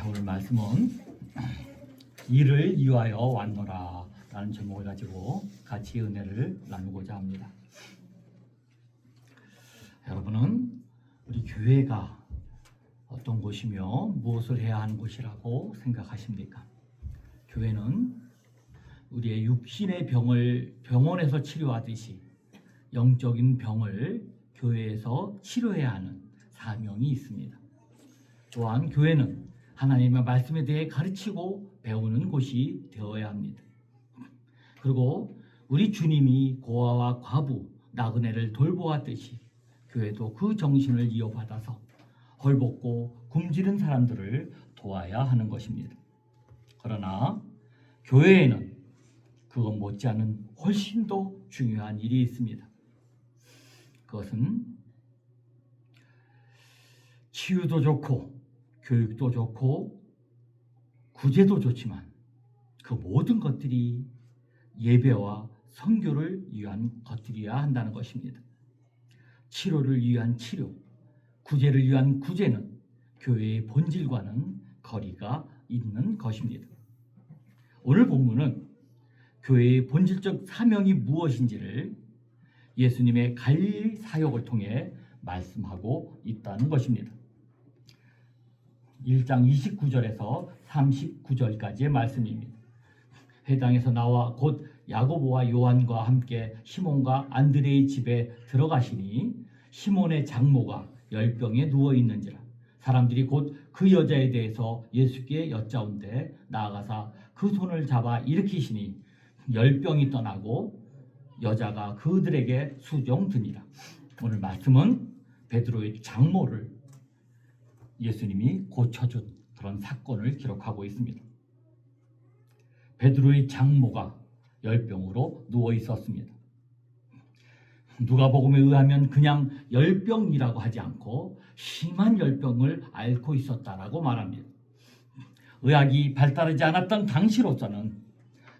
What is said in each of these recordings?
오늘 말씀은 이를 위하여 왔노라 라는 제목을 가지고 같이 은혜를 나누고자 합니다. 여러분은 우리 교회가 어떤 곳이며 무엇을 해야 하는 곳이라고 생각하십니까? 교회는 우리의 육신의 병을 병원에서 치료하듯이 영적인 병을 교회에서 치료해야 하는 사명이 있습니다. 또한 교회는 하나님의 말씀에 대해 가르치고 배우는 곳이 되어야 합니다. 그리고 우리 주님이 고아와 과부, 나그네를 돌보았듯이 교회도 그 정신을 이어받아서 헐벗고 굶주린 사람들을 도와야 하는 것입니다. 그러나 교회에는 그것 못지않은 훨씬 더 중요한 일이 있습니다. 그것은 치유도 좋고 교육도 좋고 구제도 좋지만 그 모든 것들이 예배와 선교를 위한 것들이어야 한다는 것입니다. 치료를 위한 치료, 구제를 위한 구제는 교회의 본질과는 거리가 있는 것입니다. 오늘 본문은 교회의 본질적 사명이 무엇인지를 예수님의 갈릴리 사역을 통해 말씀하고 있다는 것입니다. 1장 29절에서 39절까지의 말씀입니다. 회당에서 나와 곧 야고보와 요한과 함께 시몬과 안드레의 집에 들어가시니 시몬의 장모가 열병에 누워 있는지라 사람들이 곧 그 여자에 대해서 예수께 여짜온대 나아가사 그 손을 잡아 일으키시니 열병이 떠나고 여자가 그들에게 수종드니라. 오늘 말씀은 베드로의 장모를 예수님이 고쳐준 그런 사건을 기록하고 있습니다. 베드로의 장모가 열병으로 누워 있었습니다. 누가복음에 의하면 그냥 열병이라고 하지 않고 심한 열병을 앓고 있었다라고 말합니다. 의학이 발달하지 않았던 당시로서는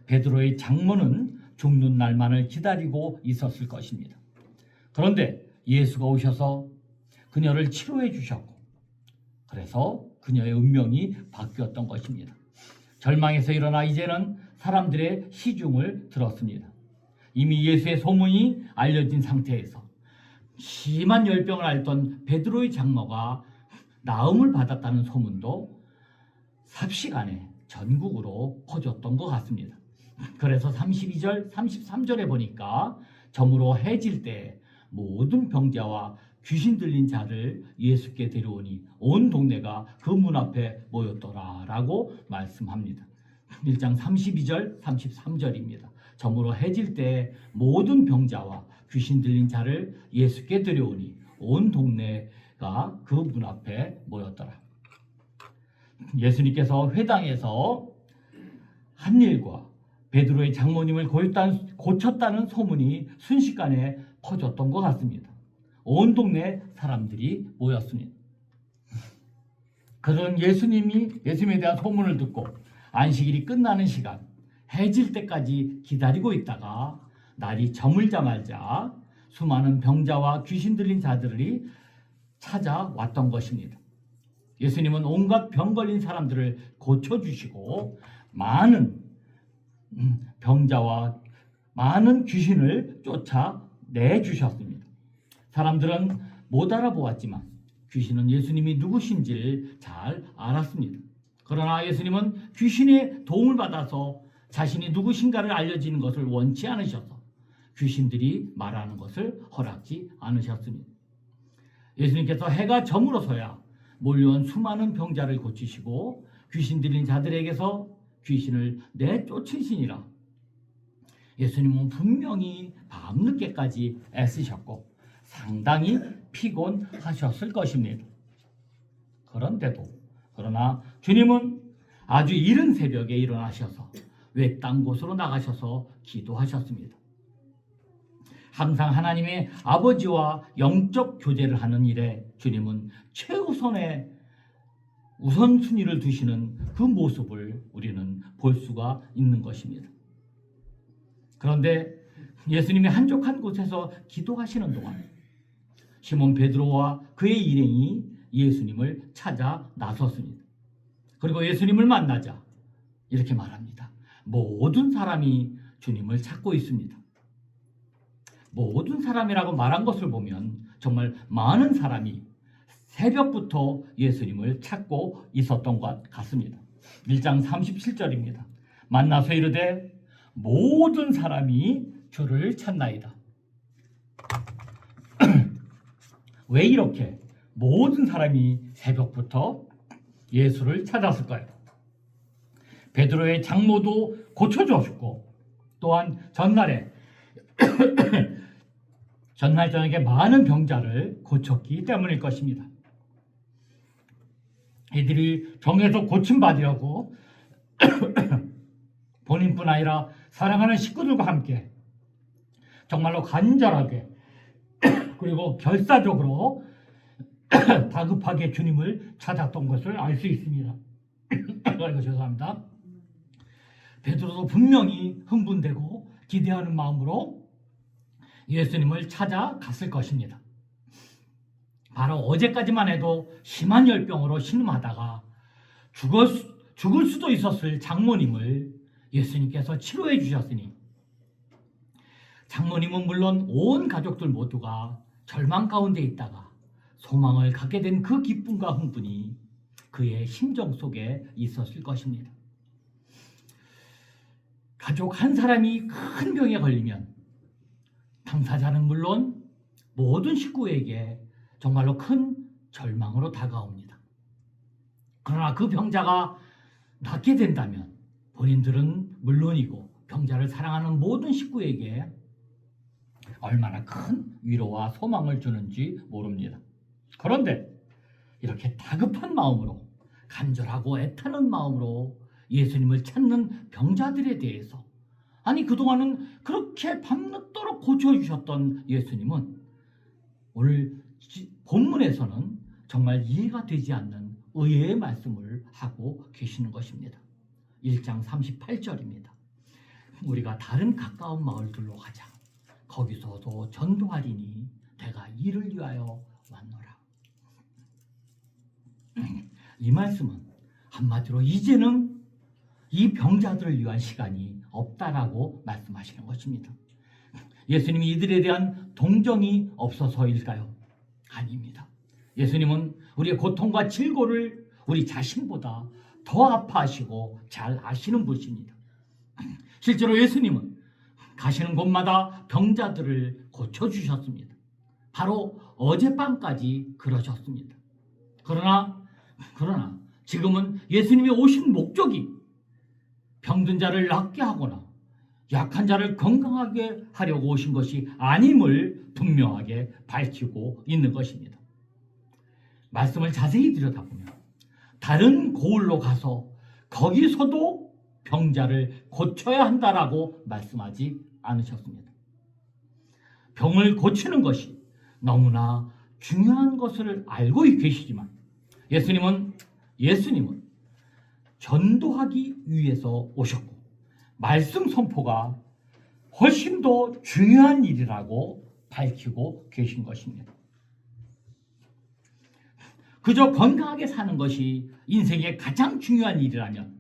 베드로의 장모는 죽는 날만을 기다리고 있었을 것입니다. 그런데 예수가 오셔서 그녀를 치료해 주셨고 그래서 그녀의 운명이 바뀌었던 것입니다. 절망에서 일어나 이제는 사람들의 시중을 들었습니다. 이미 예수의 소문이 알려진 상태에서 심한 열병을 앓던 베드로의 장모가 나음을 받았다는 소문도 삽시간에 전국으로 퍼졌던 것 같습니다. 그래서 32절, 33절에 보니까 저물어 해질 때 모든 병자와 귀신 들린 자를 예수께 데려오니 온 동네가 그 문 앞에 모였더라라고 말씀합니다. 1장 32절, 33절입니다. 저물어 해질 때 모든 병자와 귀신 들린 자를 예수께 데려오니 온 동네가 그 문 앞에 모였더라. 예수님께서 회당에서 한 일과 베드로의 장모님을 고쳤다는 소문이 순식간에 퍼졌던 것 같습니다. 온 동네 사람들이 모였습니다. 그런 예수님에 대한 소문을 듣고 안식일이 끝나는 시간 해질 때까지 기다리고 있다가 날이 저물자마자 수많은 병자와 귀신 들린 자들이 찾아왔던 것입니다. 예수님은 온갖 병 걸린 사람들을 고쳐주시고 많은 병자와 많은 귀신을 쫓아내주셨습니다. 사람들은 못 알아보았지만 귀신은 예수님이 누구신지를 잘 알았습니다. 그러나 예수님은 귀신의 도움을 받아서 자신이 누구신가를 알려지는 것을 원치 않으셔서 귀신들이 말하는 것을 허락지 않으셨습니다. 예수님께서 해가 저물어서야 몰려온 수많은 병자를 고치시고 귀신 들린 자들에게서 귀신을 내쫓으시니라. 예수님은 분명히 밤늦게까지 애쓰셨고 상당히 피곤하셨을 것입니다. 그러나 주님은 아주 이른 새벽에 일어나셔서 외딴 곳으로 나가셔서 기도하셨습니다. 항상 하나님의 아버지와 영적 교제를 하는 일에 주님은 최우선의 우선순위를 두시는 그 모습을 우리는 볼 수가 있는 것입니다. 그런데 예수님이 한적한 곳에서 기도하시는 동안 시몬 베드로와 그의 일행이 예수님을 찾아 나섰습니다. 그리고 예수님을 만나자 이렇게 말합니다. 모든 사람이 주님을 찾고 있습니다. 모든 사람이라고 말한 것을 보면 정말 많은 사람이 새벽부터 예수님을 찾고 있었던 것 같습니다. 1장 37절입니다. 만나서 이르되 모든 사람이 주를 찾나이다. 왜 이렇게 모든 사람이 새벽부터 예수를 찾았을까요? 베드로의 장모도 고쳐주었고 또한 전날 저녁에 많은 병자를 고쳤기 때문일 것입니다. 이들이 병에서 고침받으려고 본인뿐 아니라 사랑하는 식구들과 함께 정말로 간절하게 그리고 결사적으로 다급하게 주님을 찾았던 것을 알 수 있습니다. 아이고 죄송합니다. 베드로도 분명히 흥분되고 기대하는 마음으로 예수님을 찾아갔을 것입니다. 바로 어제까지만 해도 심한 열병으로 신음하다가 죽을 수도 있었을 장모님을 예수님께서 치료해 주셨으니 장모님은 물론 온 가족들 모두가 절망 가운데 있다가 소망을 갖게 된 그 기쁨과 흥분이 그의 심정 속에 있었을 것입니다. 가족 한 사람이 큰 병에 걸리면 당사자는 물론 모든 식구에게 정말로 큰 절망으로 다가옵니다. 그러나 그 병자가 낫게 된다면 본인들은 물론이고 병자를 사랑하는 모든 식구에게 얼마나 큰 위로와 소망을 주는지 모릅니다. 그런데 이렇게 다급한 마음으로 간절하고 애타는 마음으로 예수님을 찾는 병자들에 대해서 그동안은 그렇게 밤늦도록 고쳐주셨던 예수님은 오늘 본문에서는 정말 이해가 되지 않는 의외의 말씀을 하고 계시는 것입니다. 1장 38절입니다. 우리가 다른 가까운 마을들로 가자. 거기서도 전도하리니 내가 이를 위하여 왔노라. 이 말씀은 한마디로 이제는 이 병자들을 위한 시간이 없다라고 말씀하시는 것입니다. 예수님이 이들에 대한 동정이 없어서일까요? 아닙니다. 예수님은 우리의 고통과 질고를 우리 자신보다 더 아파하시고 잘 아시는 분이십니다. 실제로 예수님은 가시는 곳마다 병자들을 고쳐주셨습니다. 바로 어젯밤까지 그러셨습니다. 그러나 지금은 예수님이 오신 목적이 병든 자를 낫게 하거나 약한 자를 건강하게 하려고 오신 것이 아님을 분명하게 밝히고 있는 것입니다. 말씀을 자세히 들여다보면 다른 고을로 가서 거기서도 병자를 고쳐야 한다라고 말씀하지 않으셨습니다. 병을 고치는 것이 너무나 중요한 것을 알고 계시지만 예수님은 전도하기 위해서 오셨고 말씀 선포가 훨씬 더 중요한 일이라고 밝히고 계신 것입니다. 그저 건강하게 사는 것이 인생의 가장 중요한 일이라면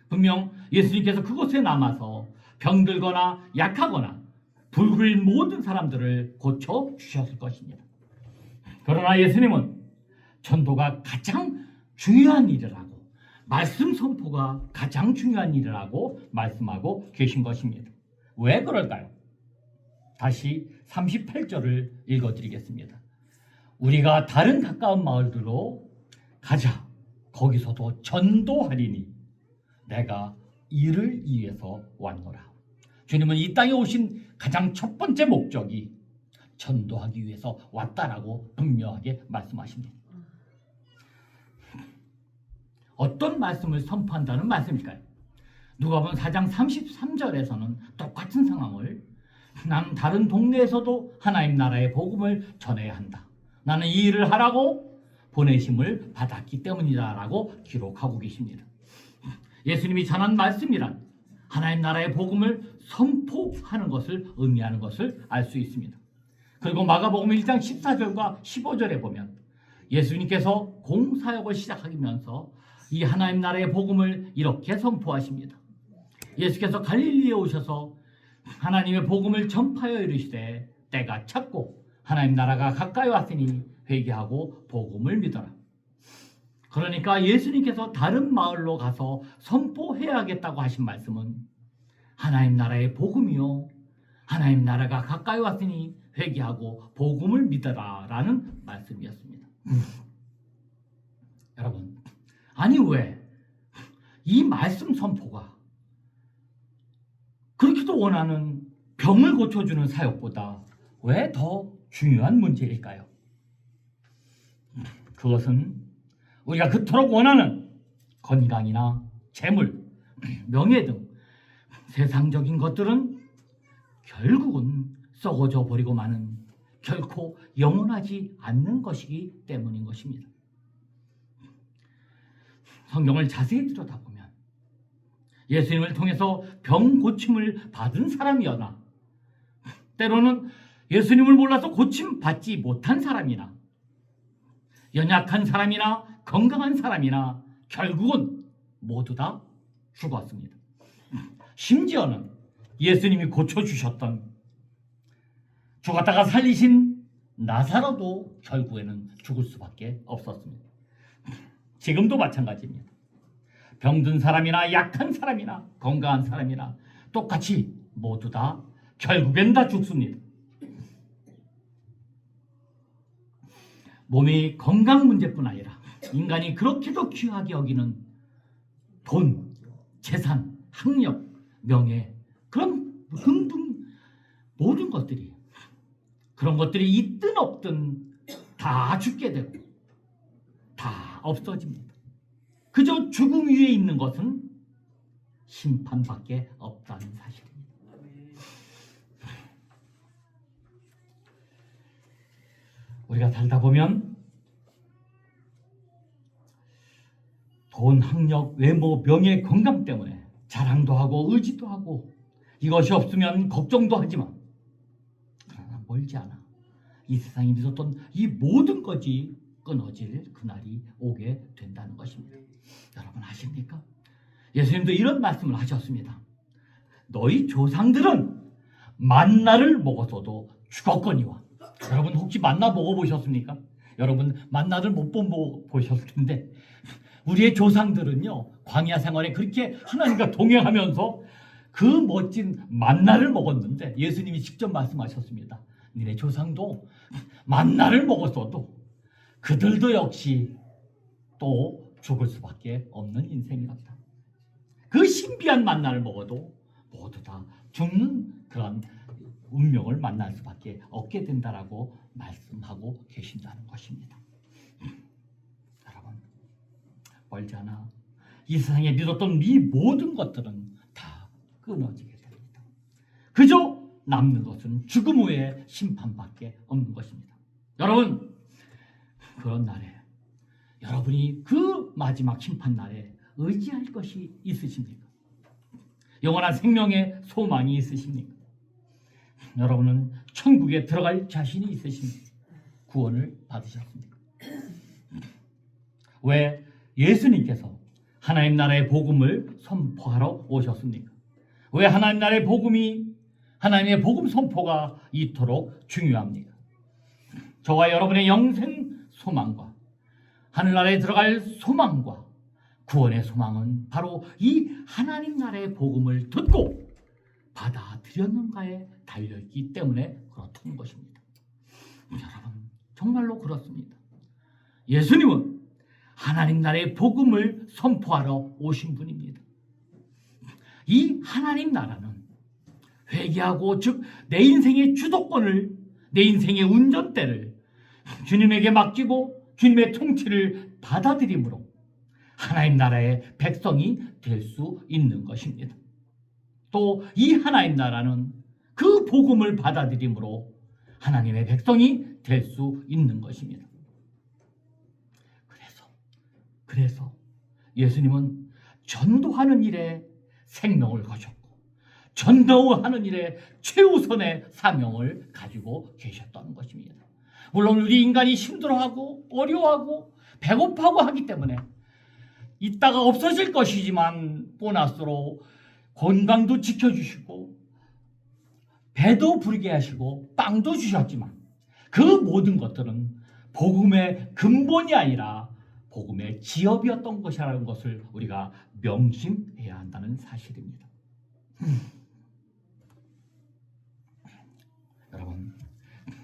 분명 예수님께서 그곳에 남아서 병들거나 약하거나 불구인 모든 사람들을 고쳐주셨을 것입니다. 그러나 예수님은 전도가 가장 중요한 일이라고 말씀 선포가 가장 중요한 일이라고 말씀하고 계신 것입니다. 왜 그럴까요? 다시 38절을 읽어드리겠습니다. 우리가 다른 가까운 마을들로 가자. 거기서도 전도하리니 내가 이를 위해서 왔노라. 주님은 이 땅에 오신 가장 첫 번째 목적이 전도하기 위해서 왔다라고 분명하게 말씀하십니다. 어떤 말씀을 선포한다는 말씀일까요? 누가복음 4장 33절에서는 똑같은 상황을 나는 다른 동네에서도 하나님 나라의 복음을 전해야 한다. 나는 이 일을 하라고 보내심을 받았기 때문이다라고 기록하고 계십니다. 예수님이 전한 말씀이란 하나님 나라의 복음을 선포하는 것을 의미하는 것을 알 수 있습니다. 그리고 마가복음 1장 14절과 15절에 보면 예수님께서 공사역을 시작하면서 이 하나님 나라의 복음을 이렇게 선포하십니다. 예수께서 갈릴리에 오셔서 하나님의 복음을 전파하여 이르시되 때가 찼고 하나님 나라가 가까이 왔으니 회개하고 복음을 믿어라. 그러니까 예수님께서 다른 마을로 가서 선포해야겠다고 하신 말씀은 하나님 나라의 복음이요 하나님 나라가 가까이 왔으니 회개하고 복음을 믿어라 라는 말씀이었습니다. 여러분, 아니 왜 이 말씀 선포가 그렇게도 원하는 병을 고쳐주는 사역보다 왜 더 중요한 문제일까요? 그것은 우리가 그토록 원하는 건강이나 재물, 명예 등 세상적인 것들은 결국은 썩어져 버리고 마는 결코 영원하지 않는 것이기 때문인 것입니다. 성경을 자세히 들여다보면 예수님을 통해서 병 고침을 받은 사람이거나 때로는 예수님을 몰라서 고침 받지 못한 사람이나 연약한 사람이나 건강한 사람이나 결국은 모두 다 죽었습니다. 심지어는 예수님이 고쳐주셨던 죽었다가 살리신 나사로도 결국에는 죽을 수밖에 없었습니다. 지금도 마찬가지입니다. 병든 사람이나 약한 사람이나 건강한 사람이나 똑같이 모두 다 결국엔 다 죽습니다. 몸의 건강 문제뿐 아니라 인간이 그렇게도 귀하게 여기는 돈, 재산, 학력, 명예 그런 등등 모든 것들이 그런 것들이 있든 없든 다 죽게 되고 다 없어집니다. 그저 죽음 위에 있는 것은 심판밖에 없다는 사실입니다. 우리가 살다 보면 돈, 학력, 외모, 명예, 건강 때문에 자랑도 하고 의지도 하고 이것이 없으면 걱정도 하지만 그러나 멀지 않아 이 세상에 믿었던 이 모든 것이 끊어질 그날이 오게 된다는 것입니다. 여러분 아십니까? 예수님도 이런 말씀을 하셨습니다. 너희 조상들은 만나를 먹었어도 죽었거니와. 여러분 혹시 만나 먹어보셨습니까? 여러분 만나를 못 보셨을 텐데 우리의 조상들은요 광야 생활에 그렇게 하나님과 동행하면서 그 멋진 만나를 먹었는데 예수님이 직접 말씀하셨습니다. 니네 조상도 만나를 먹었어도 그들도 역시 또 죽을 수밖에 없는 인생이랍니다. 그 신비한 만나를 먹어도 모두 다 죽는 그런 운명을 만날 수밖에 없게 된다라고 말씀하고 계신다는 것입니다. 여러분 멀지 않아 이 세상에 믿었던 이 모든 것들은 다 끊어지게 됩니다. 그저 남는 것은 죽음 후에 심판밖에 없는 것입니다. 여러분 그런 날에 여러분이 그 마지막 심판 날에 의지할 것이 있으십니까? 영원한 생명의 소망이 있으십니까? 여러분은 천국에 들어갈 자신이 있으십니까? 구원을 받으셨습니까? 왜 예수님께서 하나님 나라의 복음을 선포하러 오셨습니까? 왜 하나님 나라의 복음이 하나님의 복음 선포가 이토록 중요합니까? 저와 여러분의 영생 소망과 하늘나라에 들어갈 소망과 구원의 소망은 바로 이 하나님 나라의 복음을 듣고 받아들였는가에 달려있기 때문에 그렇다는 것입니다. 여러분 정말로 그렇습니다. 예수님은 하나님 나라의 복음을 선포하러 오신 분입니다. 이 하나님 나라는 회개하고 즉 내 인생의 주도권을 내 인생의 운전대를 주님에게 맡기고 주님의 통치를 받아들임으로 하나님 나라의 백성이 될 수 있는 것입니다. 또 이 하나님 나라는 그 복음을 받아들임으로 하나님의 백성이 될 수 있는 것입니다. 그래서 예수님은 전도하는 일에 생명을 거셨고 전도하는 일에 최우선의 사명을 가지고 계셨다는 것입니다. 물론 우리 인간이 힘들어하고 어려워하고 배고파하고 하기 때문에 있다가 없어질 것이지만 보너스로 건강도 지켜주시고 배도 부르게 하시고 빵도 주셨지만 그 모든 것들은 복음의 근본이 아니라 복음의 지업이었던 것이라는 것을 우리가 명심해야 한다는 사실입니다. 여러분,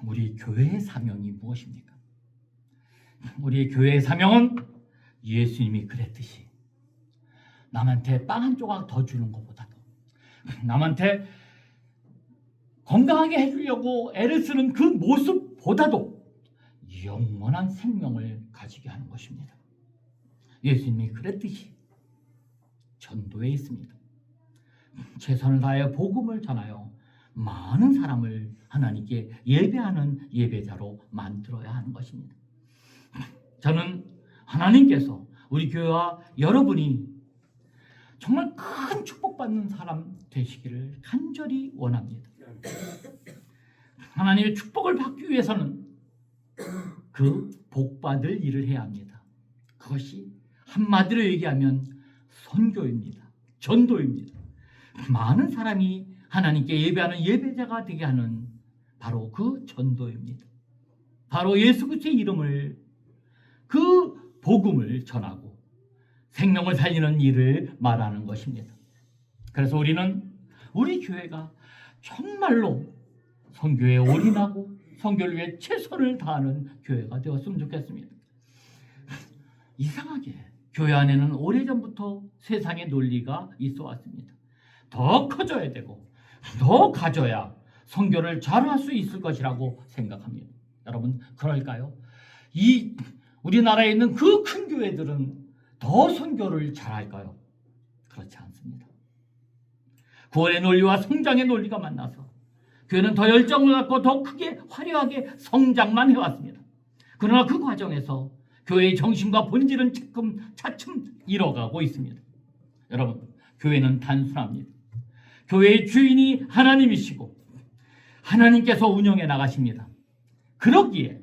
우리 교회의 사명이 무엇입니까? 우리 교회의 사명은 예수님이 그랬듯이 남한테 빵 한 조각 더 주는 것보다도 남한테 건강하게 해주려고 애를 쓰는 그 모습보다도 영원한 생명을 가지게 하는 것입니다. 예수님이 그랬듯이 전도에 있습니다. 최선을 다하여 복음을 전하여 많은 사람을 하나님께 예배하는 예배자로 만들어야 하는 것입니다. 저는 하나님께서 우리 교회와 여러분이 정말 큰 축복받는 사람 되시기를 간절히 원합니다. 하나님의 축복을 받기 위해서는 그 복받을 일을 해야 합니다. 그것이 한마디로 얘기하면 선교입니다. 전도입니다. 많은 사람이 하나님께 예배하는 예배자가 되게 하는 바로 그 전도입니다. 바로 예수 그리스도의 이름을 그 복음을 전하고 생명을 살리는 일을 말하는 것입니다. 그래서 우리는 우리 교회가 정말로 선교에 올인하고 선교를 위해 최선을 다하는 교회가 되었으면 좋겠습니다. 이상하게 교회 안에는 오래전부터 세상의 논리가 있어 왔습니다. 더 커져야 되고 더 가져야 선교를 잘할 수 있을 것이라고 생각합니다. 여러분, 그럴까요? 우리나라에 있는 그 큰 교회들은 더 선교를 잘할까요? 그렇지 않습니다. 구원의 논리와 성장의 논리가 만나서 교회는 더 열정을 갖고 더 크게 화려하게 성장만 해왔습니다. 그러나 그 과정에서 교회의 정신과 본질은 차츰 잃어가고 있습니다. 여러분, 교회는 단순합니다. 교회의 주인이 하나님이시고 하나님께서 운영해 나가십니다. 그러기에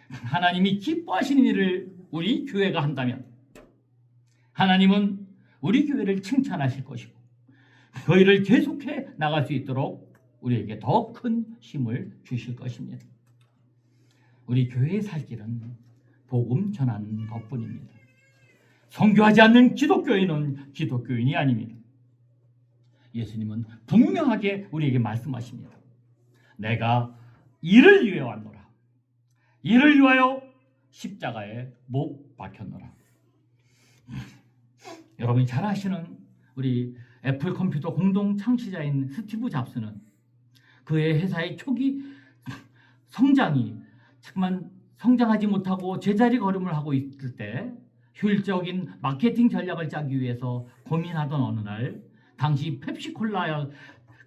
하나님이 기뻐하시는 일을 우리 교회가 한다면 하나님은 우리 교회를 칭찬하실 것이고 그 일을 계속해 나갈 수 있도록 우리에게 더 큰 힘을 주실 것입니다. 우리 교회의 살 길은 복음 전하는 것뿐입니다. 선교하지 않는 기독교인은 기독교인이 아닙니다. 예수님은 분명하게 우리에게 말씀하십니다. 내가 이를 위해 왔노라. 이를 위하여 십자가에 못 박혔노라. 여러분이 잘 아시는 우리 애플 컴퓨터 공동 창시자인 스티브 잡스는 그의 회사의 초기 성장이 잠깐 성장하지 못하고 제자리 걸음을 하고 있을 때 효율적인 마케팅 전략을 짜기 위해서 고민하던 어느 날 당시 펩시콜라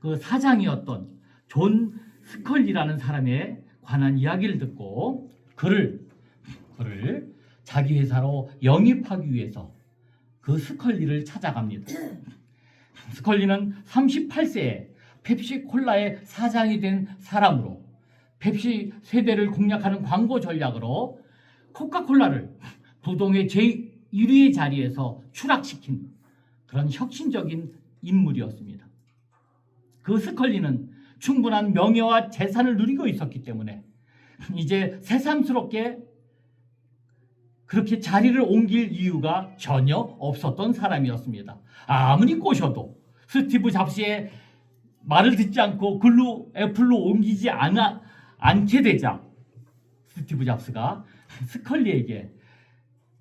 그 사장이었던 존 스컬리라는 사람에 관한 이야기를 듣고 그를 자기 회사로 영입하기 위해서 그 스컬리를 찾아갑니다. 스컬리는 38세에 펩시콜라의 사장이 된 사람으로 펩시 세대를 공략하는 광고 전략으로 코카콜라를 부동의 제1위의 자리에서 추락시킨 그런 혁신적인 인물이었습니다. 그 스컬리는 충분한 명예와 재산을 누리고 있었기 때문에 이제 새삼스럽게 그렇게 자리를 옮길 이유가 전혀 없었던 사람이었습니다. 아무리 꼬셔도 스티브 잡스의 말을 듣지 않고 애플로 옮기지 않게 되자 스티브 잡스가 스컬리에게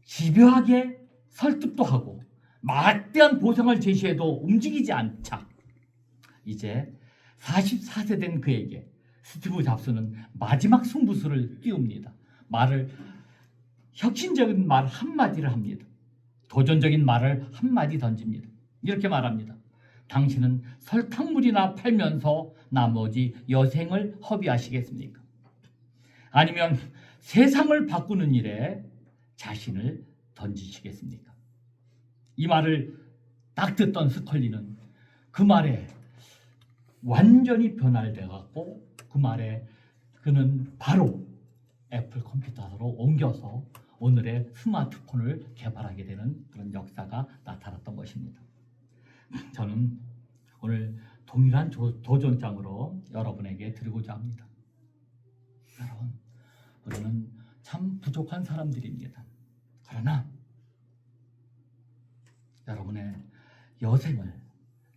집요하게 설득도 하고 막대한 보상을 제시해도 움직이지 않자 이제 44세 된 그에게 스티브 잡스는 마지막 승부수를 띄웁니다. 혁신적인 말 한마디를 합니다. 도전적인 말을 한마디 던집니다. 이렇게 말합니다. 당신은 설탕물이나 팔면서 나머지 여생을 허비하시겠습니까? 아니면 세상을 바꾸는 일에 자신을 던지시겠습니까? 이 말을 딱 듣던 스컬리는 그 말에 완전히 변화되었고 그 말에 그는 바로 애플 컴퓨터로 옮겨서 오늘의 스마트폰을 개발하게 되는 그런 역사가 나타났던 것입니다. 저는 오늘 동일한 도전장으로 여러분에게 드리고자 합니다. 여러분, 우리는 참 부족한 사람들입니다. 그러나 여러분의 여생을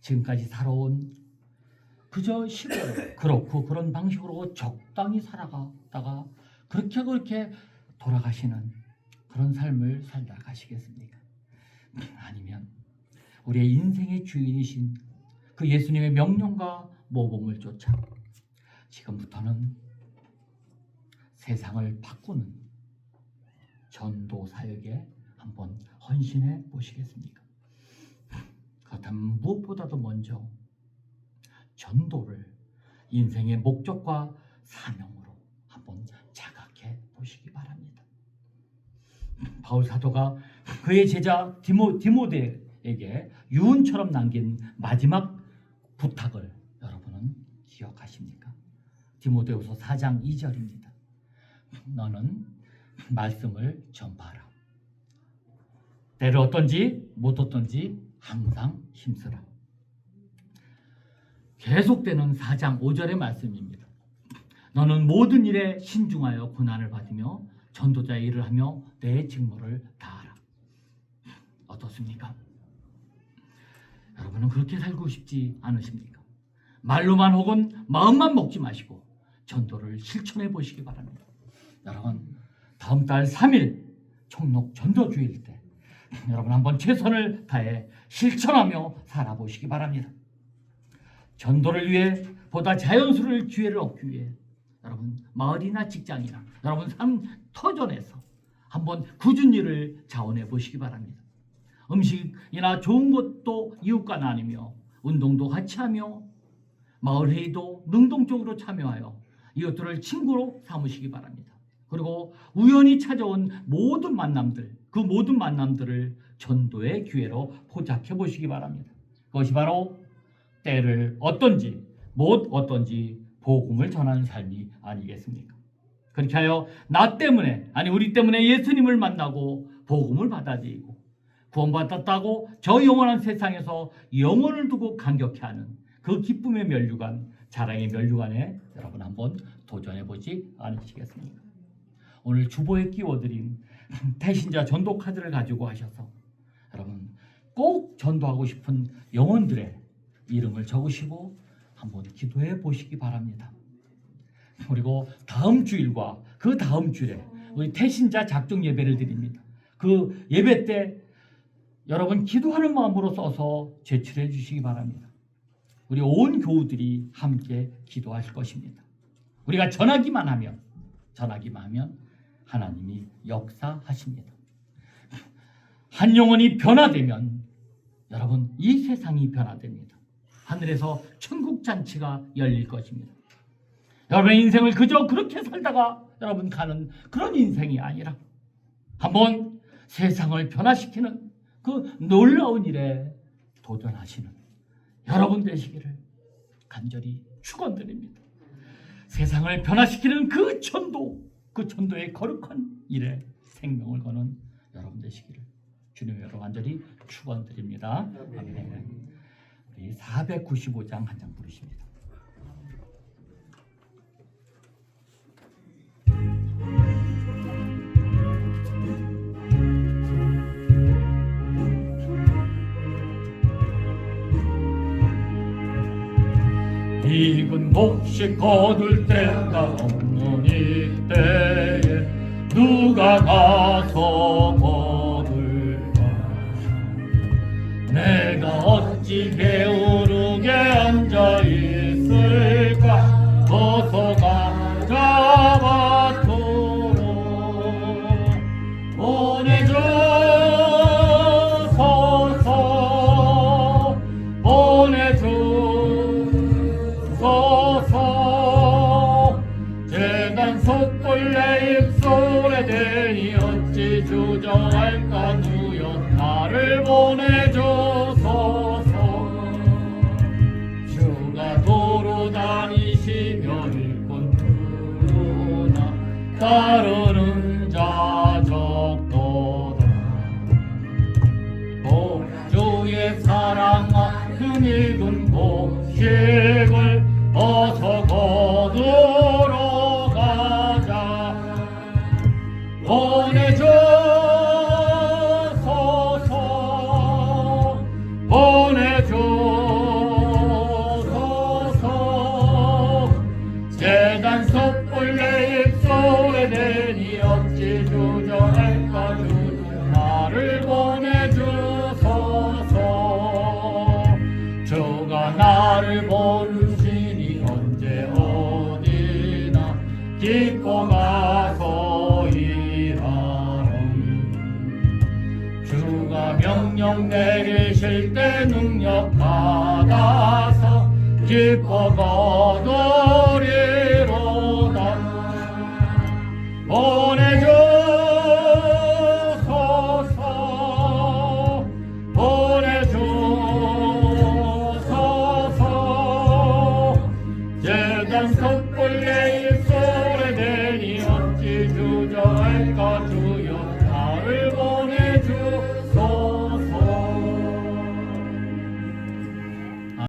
지금까지 살아온 그저 시골 그렇고 그런 방식으로 적당히 살아가다가 그렇게 돌아가시는 그런 삶을 살다 가시겠습니까? 아니면 우리의 인생의 주인이신 그 예수님의 명령과 모범을 쫓아 지금부터는 세상을 바꾸는 전도 사역에 한번 헌신해 보시겠습니까? 그렇다면 무엇보다도 먼저 전도를 인생의 목적과 사명으로 한번 자각해 보시기 바랍니다. 바울 사도가 그의 제자 디모데에게 유언처럼 남긴 마지막 부탁을 여러분은 기억하십니까? 디모데후서 4장 2절입니다. 너는 말씀을 전파하라. 때를 어떤지 못 어떤지 항상 힘쓰라. 계속되는 4장 5절의 말씀입니다. 너는 모든 일에 신중하여 고난을 받으며 전도자의 일을 하며 내 직무를 다하라. 어떻습니까? 여러분은 그렇게 살고 싶지 않으십니까? 말로만 혹은 마음만 먹지 마시고 전도를 실천해 보시기 바랍니다. 여러분, 다음 달 3일 총록 전도주일 때 여러분 한번 최선을 다해 실천하며 살아보시기 바랍니다. 전도를 위해 보다 자연스러운 기회를 얻기 위해 여러분 마을이나 직장이나 여러분 삶 터전에서 한번 굳은 일을 자원해 보시기 바랍니다. 음식이나 좋은 것도 이웃과 나누며 운동도 같이 하며 마을 회의도 능동적으로 참여하여 이웃들을 친구로 삼으시기 바랍니다. 그리고 우연히 찾아온 모든 만남들, 그 모든 만남들을 전도의 기회로 포착해 보시기 바랍니다. 그것이 바로 때를 어떤지 못 어떤지 복음을 전하는 삶이 아니겠습니까? 그렇게 하여 나 때문에 아니 우리 때문에 예수님을 만나고 복음을 받아들이고 구원받았다고 저 영원한 세상에서 영혼을 두고 감격해하는 그 기쁨의 면류관, 자랑의 면류관에 여러분 한번 도전해보지 않으시겠습니까? 오늘 주보에 끼워드린 태신자 전도 카드를 가지고 하셔서 여러분 꼭 전도하고 싶은 영혼들의 이름을 적으시고 한번 기도해 보시기 바랍니다. 그리고 다음 주일과 그 다음 주일에 우리 태신자 작정 예배를 드립니다. 그 예배 때 여러분 기도하는 마음으로 써서 제출해 주시기 바랍니다. 우리 온 교우들이 함께 기도하실 것입니다. 우리가 전하기만 하면 하나님이 역사하십니다. 한 영혼이 변화되면 여러분 이 세상이 변화됩니다. 하늘에서 천국 잔치가 열릴 것입니다. 여러분의 인생을 그저 그렇게 살다가 여러분 가는 그런 인생이 아니라 한번 세상을 변화시키는 그 놀라운 일에 도전하시는 여러분 되시기를 간절히 축원드립니다. 세상을 변화시키는 그 전도의 거룩한 일에 생명을 거는 여러분 되시기를 주님으로 간절히 축원드립니다. 아멘. 우리 495장 한 장 부르십니다. 익은 곡식 거둘 때가 없는 이때에 누가 가서 거둘까? 내가 어찌 게으르게 앉아있을까? 어서 가자마토록 보내주소서 보내주소서 재단 섣불 내 입술에 대니 어찌 주저 익은 곡식을 어서 거두러 가자. 보내주소서 보내주소서. 재단 섣불 내 입술에 대니 어찌 주저할까. 주는 나를 보내주소서. 주가 나를 부르시니 언제 어디나 기뻐 가서 일하렴. 주가 명령 내리실 때 능력 받아서 기뻐 거둬